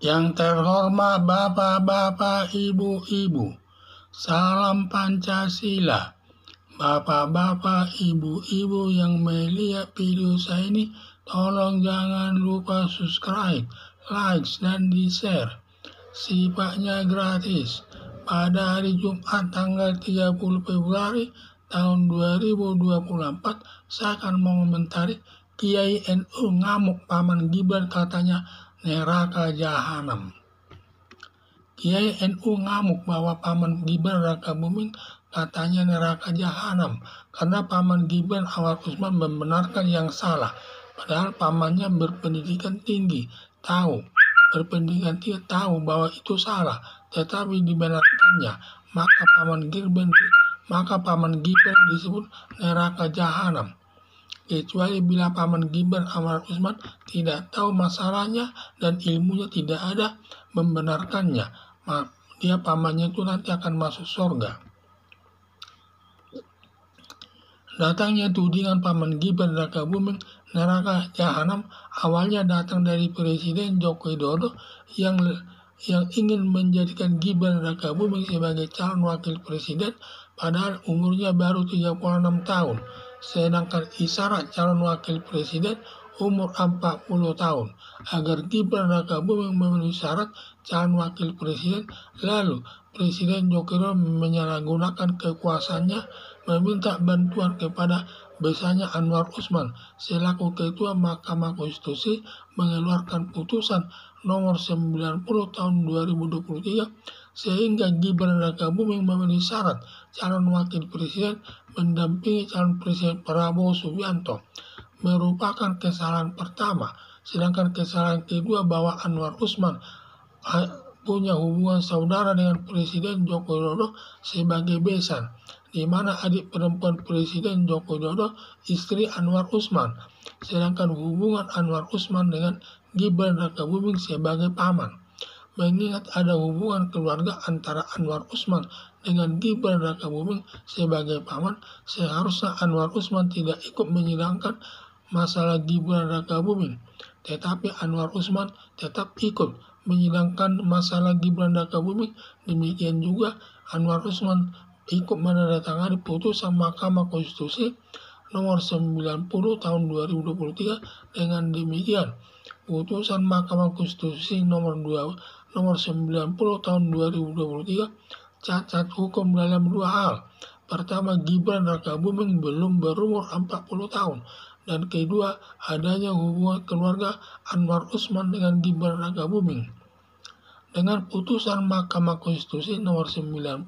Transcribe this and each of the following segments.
Yang terhormat Bapak-bapak, Ibu-ibu, salam Pancasila. Bapak-bapak, Ibu-ibu yang melihat video saya ini, tolong jangan lupa subscribe, like, dan di-share. Sifatnya gratis. Pada hari Jumat tanggal 30 Februari tahun 2024, saya akan mengomentari Kiai NU ngamuk paman Gibran katanya neraka jahanam. Kiai NU ngamuk bahwa paman Gibran Raka Buming katanya neraka jahanam karena paman Gibran Anwar Usman membenarkan yang salah, padahal pamannya berpendidikan tinggi, tahu bahwa itu salah, tetapi dibenarkannya, maka paman Gibran disebut neraka jahanam. Kecuali bila paman Gibran Anwar Usman tidak tahu masalahnya dan ilmunya tidak ada membenarkannya, dia pamannya itu nanti akan masuk surga. Datangnya tudingan paman Gibran Raka Buming neraka jahanam awalnya datang dari Presiden Joko Widodo yang ingin menjadikan Gibran Raka Buming sebagai calon wakil presiden, padahal umurnya baru 36 tahun. Sedangkan isyarat calon wakil presiden umur 40 tahun. Agar Gibran Raka Buming memenuhi syarat calon wakil presiden, lalu Presiden Joko Widodo menyalahgunakan kekuasaannya meminta bantuan kepada besarnya Anwar Usman selaku Ketua Mahkamah Konstitusi mengeluarkan putusan nomor 90 tahun 2023 sehingga Gibran Raka Buming memenuhi syarat calon wakil presiden mendampingi calon presiden Prabowo Subianto. Merupakan kesalahan pertama, sedangkan kesalahan kedua bahwa Anwar Usman punya hubungan saudara dengan Presiden Joko Widodo sebagai besan, di mana adik perempuan Presiden Joko Widodo istri Anwar Usman, sedangkan hubungan Anwar Usman dengan Gibran Raka Buming sebagai paman. Mengingat ada hubungan keluarga antara Anwar Usman dengan Gibran Raka Buming sebagai paman, seharusnya Anwar Usman tidak ikut menyidangkan masalah Gibran Raka Buming, tetapi Anwar Usman tetap ikut menyidangkan masalah Gibran Raka Buming. Demikian juga Anwar Usman ikut menandatangani putusan Mahkamah Konstitusi nomor 90 tahun 2023. Dengan demikian, putusan Mahkamah Konstitusi nomor 90 tahun 2023 cacat hukum dalam dua hal. Pertama, Gibran Raka Buming belum berumur 40 tahun. Dan kedua, adanya hubungan keluarga Anwar Usman dengan Gibran Raka Buming. Dengan putusan Mahkamah Konstitusi nomor 90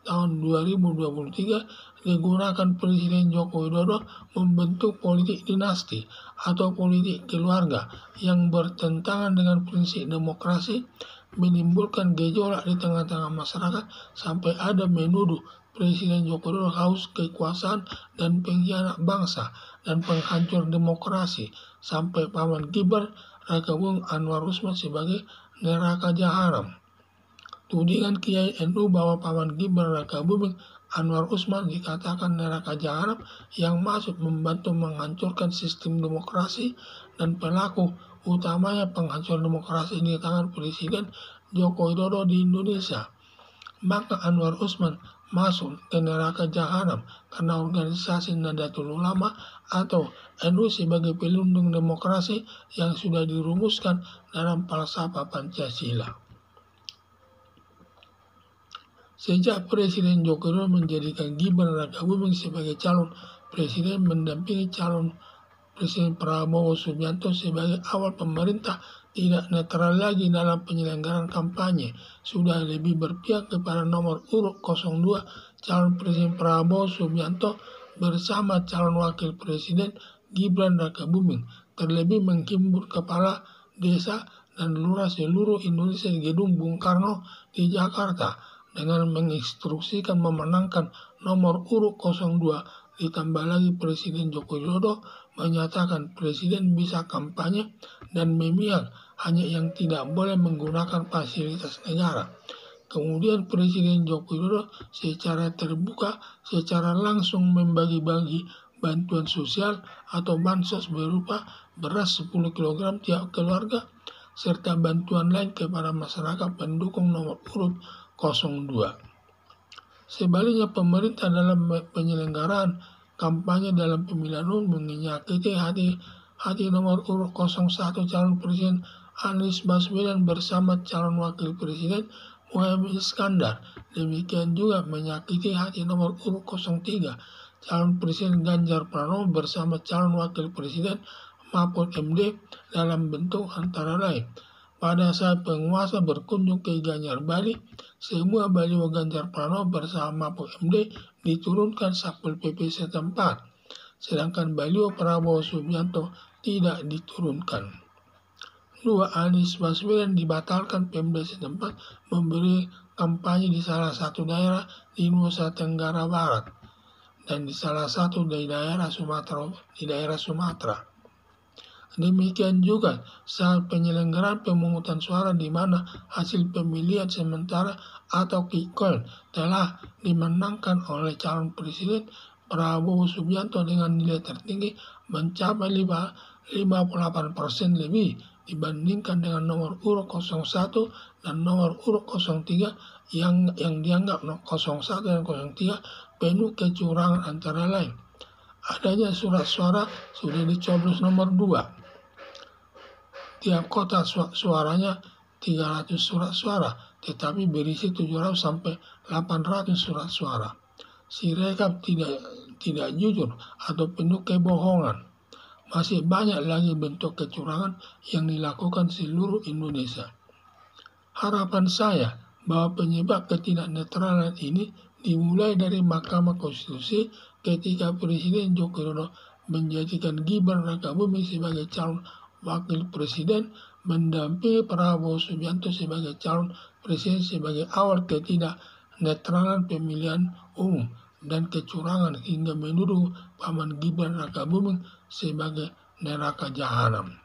tahun 2023 digunakan Presiden Joko Widodo membentuk politik dinasti atau politik keluarga yang bertentangan dengan prinsip demokrasi, menimbulkan gejolak di tengah-tengah masyarakat sampai ada menuduh Presiden Joko Widodo haus kekuasaan dan pengkhianat bangsa dan penghancur demokrasi, sampai paman Gibran Raka Buming Anwar Usman sebagai neraka jahanam. Tudingan Kiai NU bahwa paman Gibran Raka Buming Anwar Usman dikatakan neraka jahanam yang masuk membantu menghancurkan sistem demokrasi dan pelaku utamanya penghancur demokrasi di tangan Presiden Joko Widodo di Indonesia. Maka Anwar Usman masuk ke neraka jahanam karena organisasi Nahdlatul Ulama atau NU sebagai pelindung demokrasi yang sudah dirumuskan dalam falsafah Pancasila. Sejak Presiden Joko Widodo menjadikan Gibran Raka Buming sebagai calon presiden mendampingi calon Presiden Prabowo Subianto sebagai awal pemerintah tidak netral lagi dalam penyelenggaraan kampanye, sudah lebih berpihak kepada nomor urut 02 calon Presiden Prabowo Subianto bersama calon wakil presiden Gibran Raka Buming, terlebih menghimpun kepala desa dan lurah seluruh Indonesia di Gedung Bung Karno di Jakarta dengan menginstruksikan memenangkan nomor urut 02. Ditambah lagi Presiden Joko Widodo menyatakan presiden bisa kampanye dan memihak, hanya yang tidak boleh menggunakan fasilitas negara. Kemudian Presiden Joko Widodo secara terbuka, secara langsung membagi-bagi bantuan sosial atau bansos berupa beras 10 kg tiap keluarga, serta bantuan lain kepada masyarakat pendukung nomor urut 02. Sebaliknya, pemerintah dalam penyelenggaraan kampanye dalam pemilihan umum menyakiti hati nomor urut 01 calon presiden Anies Baswedan bersama calon wakil presiden Muhaimin Iskandar. Demikian juga menyakiti hati nomor urut 03 calon presiden Ganjar Pranowo bersama calon wakil presiden Mahfud MD dalam bentuk antara lain. Pada saat penguasa berkunjung ke Gianyar Bali, semua baliho Ganjar Pranowo bersama Mahfud MD diturunkan Satpol PP setempat, sedangkan baliho Prabowo Subianto tidak diturunkan. 2. Anies Baswedan dibatalkan Pemda setempat memberi kampanye di salah satu daerah di Nusa Tenggara Barat dan di salah satu di daerah Sumatera. Demikian juga saat penyelenggaraan pemungutan suara di mana hasil pemilihan sementara atau quick count telah dimenangkan oleh calon presiden Prabowo Subianto dengan nilai tertinggi mencapai 58% lebih dibandingkan dengan nomor urut 01 dan nomor urut 03 yang dianggap 01 dan 03 penuh kecurangan antara lain. Adanya surat suara sudah dicoblos nomor 2. Tiap kota suaranya 300 surat suara, tetapi berisi 700 sampai 800 surat suara. Sirekap tidak jujur atau penuh kebohongan. Masih banyak lagi bentuk kecurangan yang dilakukan seluruh Indonesia. Harapan saya bahwa penyebab ketidaknetralan ini dimulai dari Mahkamah Konstitusi ketika Presiden Joko Widodo menjadikan Gibran Rakabuming sebagai calon wakil presiden mendampingi Prabowo Subianto sebagai calon presiden sebagai awal ketidaknetralan pemilihan umum dan kecurangan hingga menuduh paman Gibran Rakabuming sebagai neraka jahanam.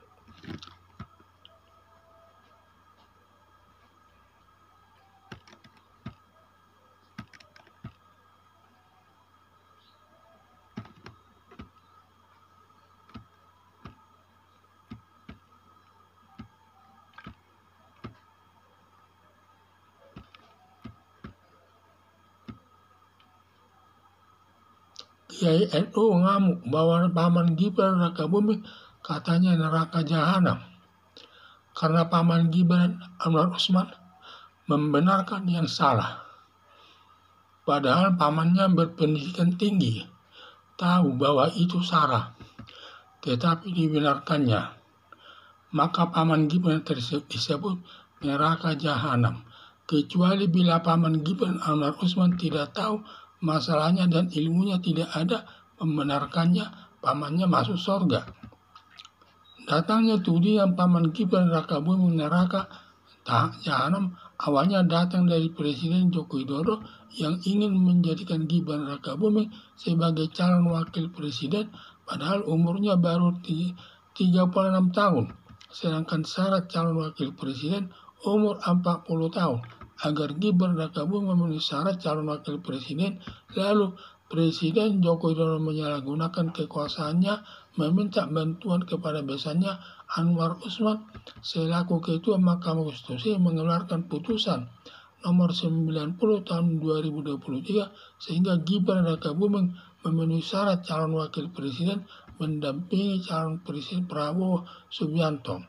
Kiai NU ngamuk bahwa paman Gibran Rakabuming katanya neraka jahanam karena paman Gibran Anwar Usman membenarkan yang salah. Padahal pamannya berpendidikan tinggi, tahu bahwa itu salah, tetapi dibenarkannya. Maka paman Gibran tersebut disebut neraka jahanam, kecuali bila paman Gibran Anwar Usman tidak tahu masalahnya dan ilmunya tidak ada membenarkannya, pamannya masuk surga. Datangnya tudingan paman Gibran Rakabuming neraka jahanam awalnya datang dari Presiden Joko Widodo yang ingin menjadikan Gibran Rakabuming sebagai calon wakil presiden padahal umurnya baru 36 tahun, sedangkan syarat calon wakil presiden umur 40 tahun. Agar Gibran Rakabuming memenuhi syarat calon wakil presiden, lalu Presiden Joko Widodo menyalahgunakan kekuasaannya meminta bantuan kepada besannya Anwar Usman selaku Ketua Mahkamah Konstitusi mengeluarkan putusan nomor 90 tahun 2023 sehingga Gibran Rakabuming memenuhi syarat calon wakil presiden mendampingi calon presiden Prabowo Subianto.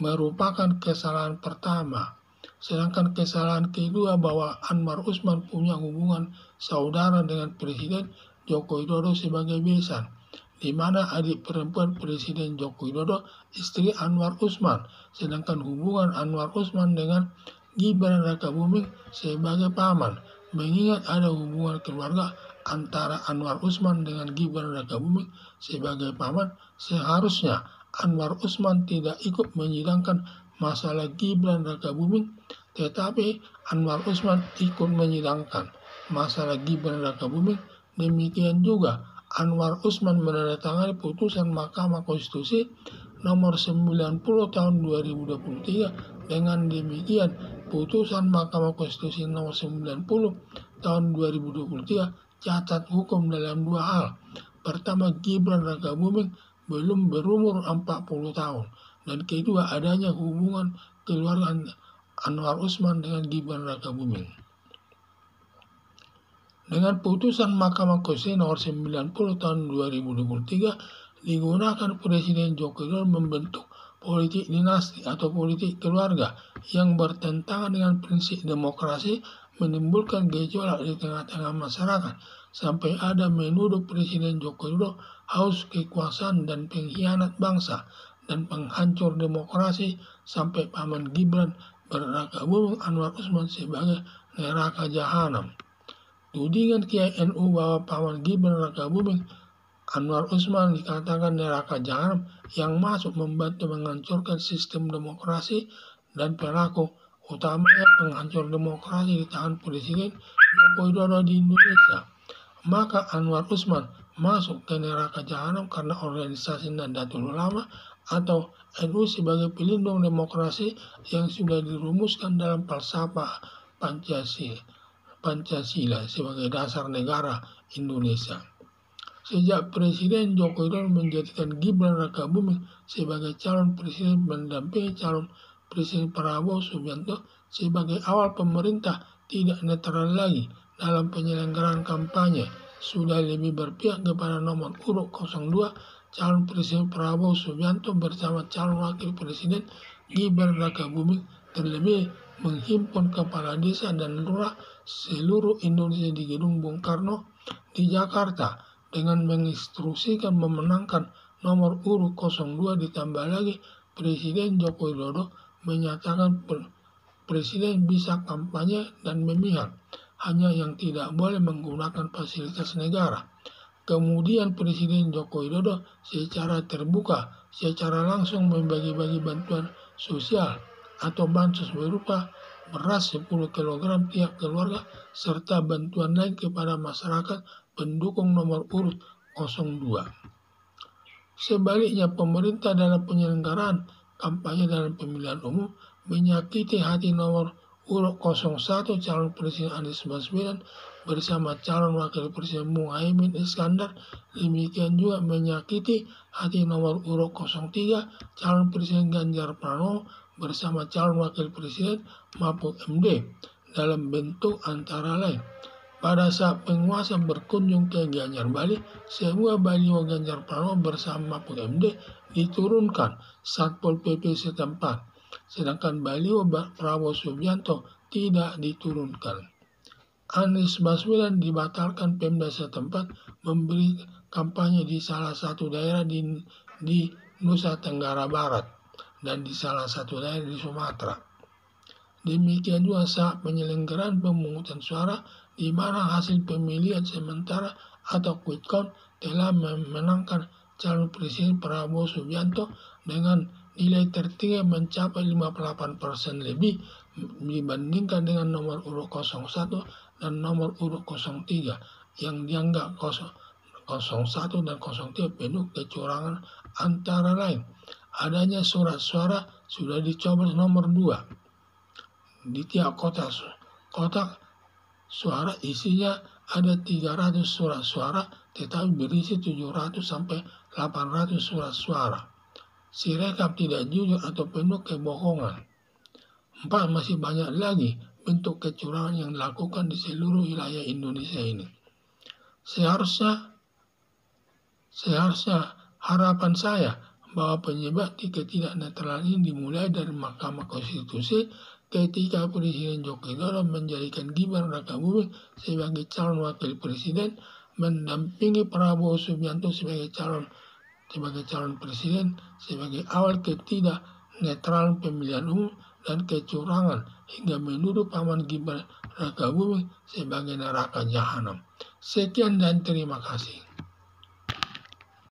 Merupakan kesalahan pertama. Sedangkan kesalahan kedua bahwa Anwar Usman punya hubungan saudara dengan Presiden Joko Widodo sebagai besan, di mana adik perempuan Presiden Joko Widodo istri Anwar Usman, sedangkan hubungan Anwar Usman dengan Gibran Rakabuming sebagai paman. Mengingat ada hubungan keluarga antara Anwar Usman dengan Gibran Rakabuming sebagai paman, seharusnya Anwar Usman tidak ikut menyidangkan masalah Gibran Rakabuming, tetapi Anwar Usman ikut menyidangkan masalah Gibran Rakabuming. Demikian juga Anwar Usman menandatangani putusan Mahkamah Konstitusi nomor 90 tahun 2023. Dengan demikian, putusan Mahkamah Konstitusi nomor 90 tahun 2023 cacat hukum dalam dua hal. Pertama, Gibran Rakabuming belum berumur 40 tahun. Dan kedua, adanya hubungan keluarga Anwar Usman dengan Gibran Rakabuming. Dengan putusan Mahkamah Konstitusi nomor 90 tahun 2023, digunakan Presiden Joko Widodo membentuk politik dinasti atau politik keluarga yang bertentangan dengan prinsip demokrasi, menimbulkan gejolak di tengah-tengah masyarakat, sampai ada menuduh Presiden Joko Widodo haus kekuasaan dan pengkhianat bangsa dan penghancur demokrasi, sampai paman Gibran berrakabuming Anwar Usman sebagai neraka jahanam. Tudingan Kiai NU bahwa paman Gibran Rakabuming Anwar Usman dikatakan neraka jahanam yang masuk membantu menghancurkan sistem demokrasi dan pelaku utamanya penghancur demokrasi di tangan Presiden Joko Widodo di Indonesia. Maka Anwar Usman masuk ke neraka jahanam karena organisasi Nahdlatul Ulama atau NU sebagai pelindung demokrasi yang sudah dirumuskan dalam falsafah Pancasila sebagai dasar negara Indonesia. Sejak Presiden Joko Widodo menjadikan Gibran Rakabuming sebagai calon presiden mendampingi calon Presiden Prabowo Subianto, sebagai awal pemerintah tidak netral lagi dalam penyelenggaraan kampanye, sudah lebih berpihak kepada nomor urut 02 calon Presiden Prabowo Subianto bersama calon Wakil Presiden Gibran Rakabuming, terlebih menghimpun kepala desa dan lurah seluruh Indonesia di Gedung Bung Karno di Jakarta dengan menginstruksikan memenangkan nomor urut 02, ditambah lagi Presiden Joko Widodo menyatakan Presiden bisa kampanye dan memihak, hanya yang tidak boleh menggunakan fasilitas negara. Kemudian Presiden Joko Widodo secara terbuka, secara langsung membagi-bagi bantuan sosial atau bansos berupa beras 10 kg tiap keluarga serta bantuan lain kepada masyarakat pendukung nomor urut 02. Sebaliknya, pemerintah dalam penyelenggaraan kampanye dalam pemilihan umum menyakiti hati nomor urut 01 calon Presiden Anies Baswedan bersama calon Wakil Presiden Muhaimin Iskandar. Demikian juga menyakiti hati nomor urut 03 calon Presiden Ganjar Pranowo bersama calon Wakil Presiden Mahfud MD dalam bentuk antara lain. Pada saat penguasa berkunjung ke Gianyar Bali, semua baliho Ganjar Pranowo bersama Mahfud MD diturunkan Satpol PP setempat, sedangkan baliho Prabowo Subianto tidak diturunkan. Anies Baswedan dibatalkan Pemda setempat memberi kampanye di salah satu daerah di Nusa Tenggara Barat dan di salah satu daerah di Sumatera. Demikian juga saat penyelenggaraan pemungutan suara di mana hasil pemilihan sementara atau quick count telah memenangkan calon Presiden Prabowo Subianto dengan nilai tertinggi mencapai 58% lebih dibandingkan dengan nomor urut 01 dan nomor urut 03 yang dianggap 01 dan 03 penuh kecurangan, antara lain adanya surat suara sudah dicoblos nomor 2 di tiap kotak suara, isinya ada 300 surat suara tetapi berisi 700 sampai 800 surat suara. Sirekap tidak jujur atau penuh kebohongan. 4. Masih banyak lagi bentuk kecurangan yang dilakukan di seluruh wilayah Indonesia ini. Seharusnya harapan saya bahwa penyebab ketidaknetralan ini dimulai dari Mahkamah Konstitusi ketika Presiden Joko Widodo menjadikan Gibran Rakabuming sebagai calon Wakil Presiden mendampingi Prabowo Subianto sebagai calon presiden sebagai awal ketidaknetralan pemilihan umum dan kecurangan hingga menuduh paman Gibran Rakabuming sebagai neraka jahanam. Sekian dan terima kasih.